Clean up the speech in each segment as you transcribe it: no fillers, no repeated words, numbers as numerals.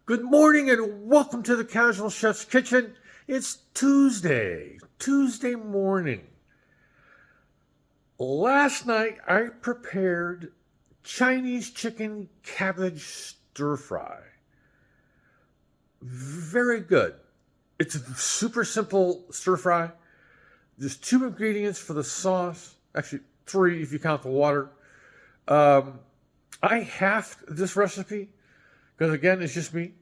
Good morning and welcome to the Casual Chef's Kitchen. It's Tuesday morning. Last night I prepared Chinese chicken cabbage stir fry. Very good. It's a super simple stir fry. There's 2 ingredients for the sauce. Actually, 3 if you count the water. I halved this recipe because, again, it's just me.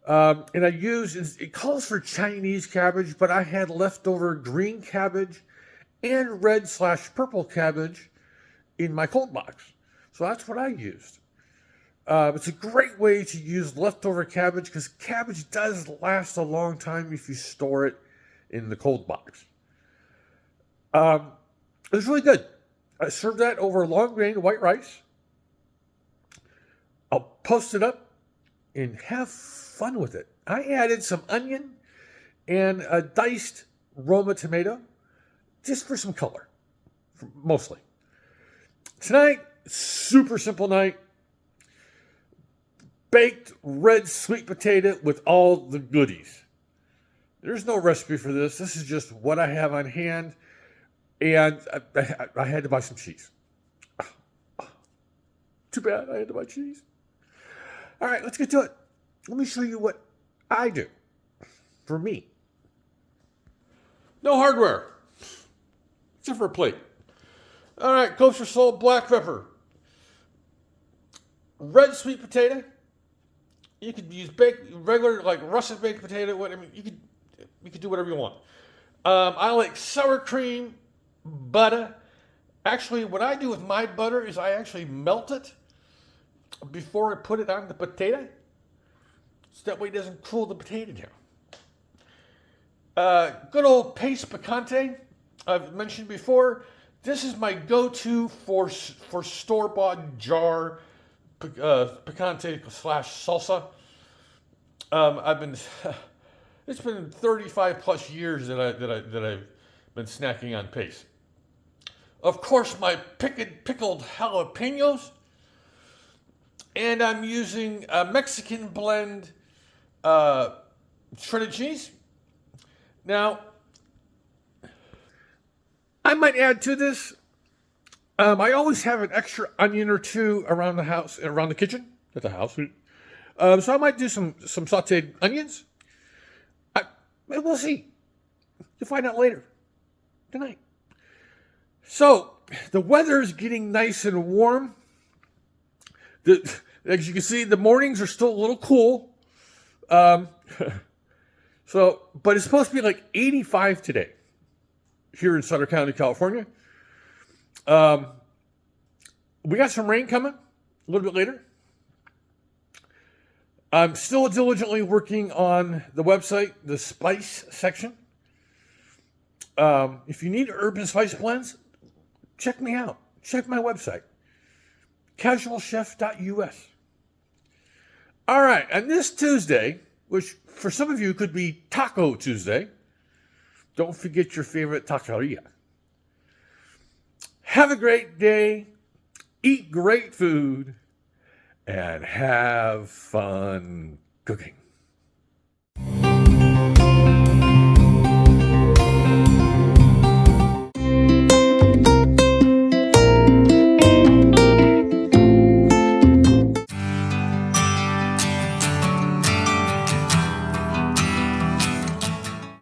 And I used, it calls for Chinese cabbage, but I had leftover green cabbage and red/purple cabbage in my cold box. So that's what I used. It's a great way to use leftover cabbage because cabbage does last a long time if you store it in the cold box. It was really good. I served that over long grain white rice. I'll post it up and have fun with it. I added some onion and a diced Roma tomato just for some color, mostly. Tonight, super simple night. Baked red sweet potato with all the goodies. There's no recipe for this. This is just what I have on hand. And I had to buy some cheese. Too bad I had to buy cheese. All right, let's get to it. Let me show you what I do for me. No hardware, except for a plate. All right, kosher salt, black pepper, red sweet potato. You could use regular, like russet baked potato. You could do whatever you want. I like sour cream, butter. Actually, what I do with my butter is I actually melt it before I put it on the potato, so that way it doesn't cool the potato down. Good old paste picante. I've mentioned before. This is my go-to for store-bought jar picante/salsa. It's been 35 plus years that I've been snacking on paste. Of course, my pickled jalapenos. And I'm using a Mexican blend shredded cheese. Now, I might add to this. I always have an extra onion or 2 around the house, around the kitchen, at the house. So I might do some sauteed onions. We'll see. You'll find out later tonight. So the weather's getting nice and warm. As you can see, the mornings are still a little cool. But it's supposed to be like 85 today here in Sutter County, California. We got some rain coming a little bit later. I'm still diligently working on the website, the spice section. If you need herb and spice blends, check me out. Check my website, casualchef.us. All right, and this Tuesday, which for some of you could be Taco Tuesday, don't forget your favorite taqueria. Have a great day, eat great food, and have fun cooking.